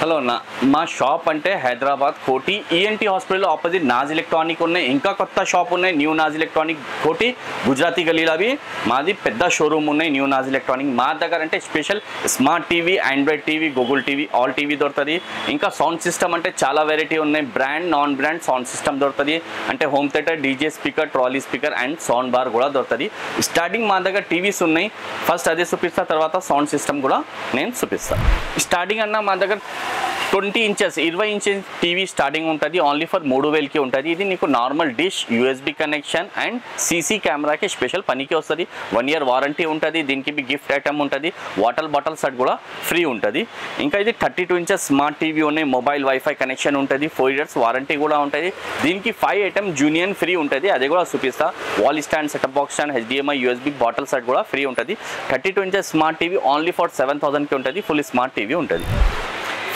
Hello అన్న, మా shop అంటే హైదరాబాద్ కోటి ENT hospital opposite Naaz electronic ఉన్నాయి. ఇంకా కొత్త షాప్ ఉన్నాయి న్యూ నాజ్ ఎలక్ట్రానిక్ కోటి గుజరాతీ గలీలో. అవి మాది పెద్ద షోరూమ్ ఉన్నాయి న్యూ నాజ్ ఎలక్ట్రానిక్. మా దగ్గర అంటే special smart TV, Android TV, Google TV, all TV దొరుకుతుంది. ఇంకా సౌండ్ సిస్టమ్ అంటే చాలా వెరైటీ ఉన్నాయి. Brand non brand sound system దొరుకుతుంది. అంటే home theatre, DJ speaker, trolley speaker and sound bar కూడా దొరుకుతుంది. స్టార్టింగ్ మా దగ్గర టీవీస్ ఉన్నాయి. ఫస్ట్ అదే చూపిస్తా, తర్వాత సౌండ్ సిస్టమ్ కూడా నేను చూపిస్తాను. స్టార్టింగ్ అన్న మా దగ్గర 20 ఇంచెస్ 20 ఇంచెస్ టీవీ స్టార్టింగ్ ఉంటుంది. ఓన్లీ ఫర్ 3000కి ఉంటుంది. ఇది నీకు normal dish, USB connection and CC కెమెరాకి స్పెషల్ పనికి వస్తుంది. 1 year వారంటీ ఉంటుంది. దీనికి గిఫ్ట్ ఐటమ్ ఉంటుంది. వాటర్ బాటిల్ సెట్ కూడా ఫ్రీ ఉంటుంది. ఇంకా ఇది 32 ఇంచెస్ స్మార్ట్ టీవీ ఉన్నాయి. మొబైల్ వైఫై కనెక్షన్ ఉంటుంది. 4 years వారంటీ కూడా ఉంటుంది. దీనికి 5 ఐటమ్ జూనియన్ ఫ్రీ ఉంటుంది. అది కూడా చూపిస్తా. Wall stand, setup box stand, HDMI, USB bottle set కూడా ఫ్రీ ఉంటుంది. 32 inches smart TV only for 7000కి ఉంటుంది. ఫుల్ స్మార్ట్ టీవీ ఉంటుంది.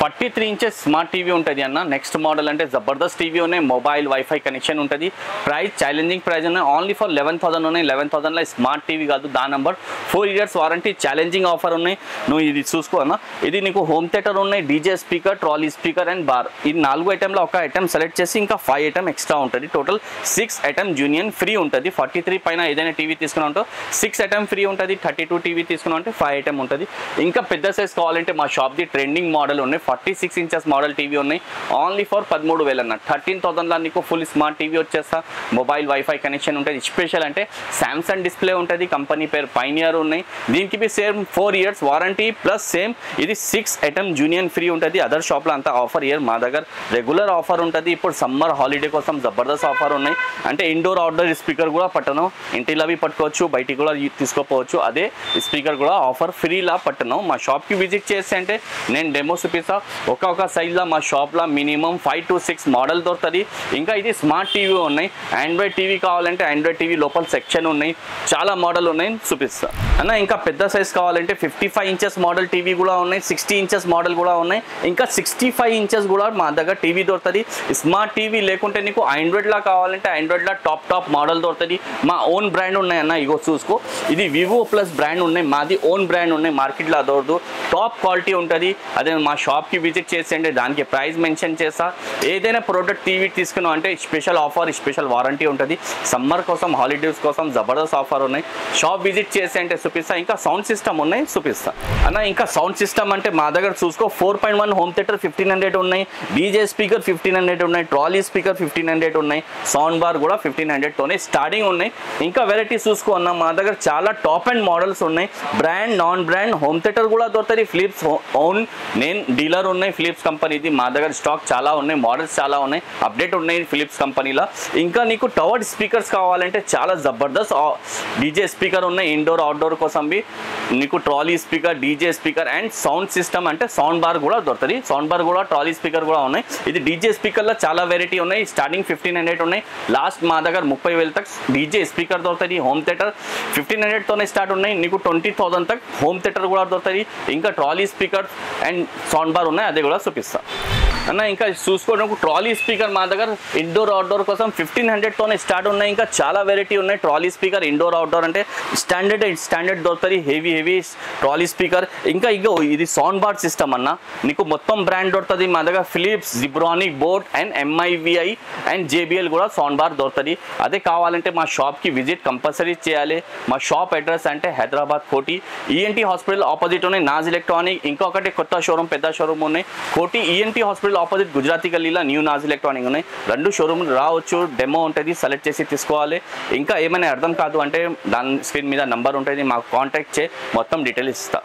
43 ఇంచెస్ స్మార్ట్ టీవీ ఉంటుంది అన్న. నెక్స్ట్ మోడల్ అంటే జబర్దస్త్ టీవీ ఉన్నాయి. మొబైల్ వైఫై కనెక్షన్ ఉంటుంది. ప్రైస్ ఛాలెంజింగ్ ప్రైస్ ఉన్నాయి. ఓన్లీ ఫర్ 11,000 ఉన్నాయి. 11,000లో స్మార్ట్ టీవీ కాదు, దాని number 4 years warranty challenging offer ఉన్నాయి. నువ్వు ఇది చూసుకో అన్న. ఇది నీకు హోమ్ థియేటర్ ఉన్నాయి, DJ speaker, trolley speaker and bar. ఈ 4 ఐటెంలో ఒక ఐటమ్ సెలెక్ట్ చేసి ఇంకా 5 ఐటమ్ ఎక్స్ట్రా ఉంటుంది. టోటల్ 6 ఐటమ్ జూనియన్ ఫ్రీ ఉంటుంది. 43 పైన ఏదైనా టీవీ తీసుకున్నా ఉంటే 6 ఐటమ్ ఫ్రీ ఉంటుంది. 32 టీవీ తీసుకున్నా ఉంటే 5 ఐటమ్ ఉంటుంది. ఇంకా పెద్ద సైజ్ కావాలంటే మా షాప్ది ట్రెండింగ్ మోడల్ ఉన్నాయి. 46 ఇంచెస్ మోడల్ టీవీ ఉన్నాయి. ఓన్లీ ఫర్ 13,000 అన్న. 13,000లో నీకు ఫుల్ స్మార్ట్ టీవీ వచ్చేస్తా. మొబైల్ వైఫై కనెక్షన్ ఉంటుంది. స్పెషల్ అంటే శాంసంగ్ డిస్ప్లే ఉంటుంది. కంపెనీ పేరు పైనియర్ ఉన్నాయి. దీనికి same 4 years warranty plus same ఇది 6 ఐటమ్ జూనియన్ ఫ్రీ ఉంటుంది. అదర్ షాప్లో అంతా ఆఫర్ ఇయర్, మా దగ్గర రెగ్యులర్ ఆఫర్ ఉంటుంది. ఇప్పుడు సమ్మర్ హాలిడే కోసం జబర్దస్త్ ఆఫర్ ఉన్నాయి. అంటే ఇండోర్ అవుట్డోర్ స్పీకర్ కూడా పట్టను. ఇంటిలో పట్టుకోవచ్చు, బయటికి కూడా తీసుకోపోవచ్చు. అదే స్పీకర్ కూడా ఆఫర్ ఫ్రీలా పట్టను. మా షాప్కి విజిట్ చేస్తే అంటే నేను డెమో చూపిస్తా. ఒక సైజ్లో మా షాప్లో మినిమం 5 to 6 మోడల్ దొరుకుతుంది. ఇంకా ఇది స్మార్ట్ టీవీ ఉన్నాయి. ఆండ్రాయిడ్ టీవీ కావాలంటే ఆండ్రాయిడ్ టీవీ లోపల సెక్షన్ ఉన్నాయి. చాలా మోడల్ ఉన్నాయి, చూపిస్తా అన్న. ఇంకా పెద్ద సైజ్ కావాలంటే 55 ఇంచెస్ మోడల్ టీవీ కూడా ఉన్నాయి. 60 ఇంచెస్ మోడల్ కూడా ఉన్నాయి. ఇంకా 65 ఇంచెస్ కూడా మా దగ్గర టీవీ దొరుకుతుంది. స్మార్ట్ టీవీ లేకుంటే నీకు ఆండ్రాయిడ్లా కావాలంటే ఆండ్రాయిడ్లో టాప్ మోడల్ దొరుకుతుంది. మా ఓన్ బ్రాండ్ ఉన్నాయి అన్న. ఇగో చూసుకో, ఇది వివో ప్లస్ బ్రాండ్ ఉన్నాయి. మాది ఓన్ బ్రాండ్ ఉన్నాయి. మార్కెట్లో దొరకదు. టాప్ క్వాలిటీ ఉంటుంది. అదే మా షాప్కి విజిట్ చేసేయండి. దానికి ప్రైస్ మెన్షన్ చేస్తా. ఏదైనా ప్రోడక్ట్ టీవీ తీసుకున్నాం అంటే స్పెషల్ ఆఫర్, స్పెషల్ వారంటీ ఉంటుంది. సమ్మర్ కోసం, హాలిడేస్ కోసం జబర్దస్త్ ఆఫర్ ఉన్నాయి. షాప్ విజిట్ చేసి అంటే చూపిస్తా. ఇంకా సౌండ్ సిస్టమ్ ఉన్నాయి, చూపిస్తా అన్న. ఇంకా సౌండ్ సిస్టమ్ అంటే మా దగ్గర చూసుకో 4.1 హోమ్ థియేటర్ 1500 ఉన్నాయి. డీజే స్పీకర్ 1500 ఉన్నాయి. ట్రాలీ స్పీకర్ 1500 ఉన్నాయి. సౌండ్ బార్ కూడా 1500తోనే స్టార్టింగ్ ఉన్నాయి. ఇంకా వెరైటీస్ చూసుకో అన్న. మా దగ్గర చాలా టాప్ అండ్ మోడల్స్ ఉన్నాయి. Brand, non brand home theatre కూడా దొరుకుతుంది. ఫిలిప్స్ ఓన్ నేను డీలర్ ఉన్నాయి. ఫిలిప్స్ కంపెనీది మా దగ్గర స్టాక్ చాలా ఉన్నాయి. మోడల్స్ చాలా ఉన్నాయి. అప్డేట్ ఉన్నాయి ఫిలిప్స్ కంపెనీలో. ఇంకా నీకు టవర్డ్ స్పీకర్స్ కావాలంటే చాలా జబర్దస్త్ డీజే స్పీకర్ ఉన్నాయి. ఇండోర్ అవుట్డోర్ కోసం నీకు trolley speaker, DJ speaker and sound system అంటే సౌండ్ బార్ కూడా దొరుకుతుంది. సౌండ్ బార్ కూడా, ట్రాలీ స్పీకర్ కూడా ఉన్నాయి. ఇది డీజే స్పీకర్లో చాలా వెరైటీ ఉన్నాయి. స్టార్టింగ్ 1500 ఉన్నాయి. లాస్ట్ మా దగ్గర 30,000 తక్ డీజే స్పీకర్ దొరుకుతుంది. హోమ్ థియేటర్ 1500తోనే స్టార్ట్ ఉన్నాయి. నీకు 20,000 తక్ హోమ్ థియేటర్ కూడా దొరుకుతుంది. ఇంకా trolley speaker and sound bar ఉన్నాయి. అది కూడా చూపిస్తా అన్న. ఇంకా చూసుకోవడానికి ట్రాలీ స్పీకర్ మా దగ్గర ఇండోర్ అవుట్డోర్ కోసం 1500తోనే స్టార్ట్ ఉన్నాయి. ఇంకా చాలా వెరైటీ ఉన్నాయి. ట్రాలీ స్పీకర్ ఇండోర్ అవుట్డోర్ అంటే స్టాండర్డ్ దొరుకుతుంది. Heavy trolley speaker. ఇంకా ఇది సౌండ్ బార్ సిస్టమ్ అన్న. నీకు మొత్తం బ్రాండ్ దొరుకుతుంది మా దగ్గర. Philips, Zebronic, boat and MIVI and JBL కూడా సౌండ్ బార్ దొరుకుతుంది. అదే కావాలంటే మా షాప్కి విజిట్ కంపల్సరీ చేయాలి. మా షాప్ అడ్రస్ అంటే హైదరాబాద్ కోటి ఈఎన్టీ హాస్పిటల్ ఆపోజిట్ ఉన్నాయి నాజ్ ఎలక్ట్రానిక్. ఇంకొకటి కొత్త షోరూమ్, పెద్ద షోరూమ్ ఉన్నాయి. కోటి ఈఎన్టీ హాస్పిటల్ ఆపోజిట్ గుజరాతీ గల్లీలో న్యూ నాజ్ ఎలక్ట్రానిక్ ఉన్నాయి. 2 షోరూమ్ రావచ్చు. డెమో ఉంటుంది, సెలెక్ట్ చేసి తీసుకోవాలి. ఇంకా ఏమైనా అర్థం కాదు అంటే దాని స్క్రీన్ మీద నంబర్ ఉంటుంది, మాకు కాంటాక్ట్ చేయి, మొత్తం డీటెయిల్స్ ఇస్తా.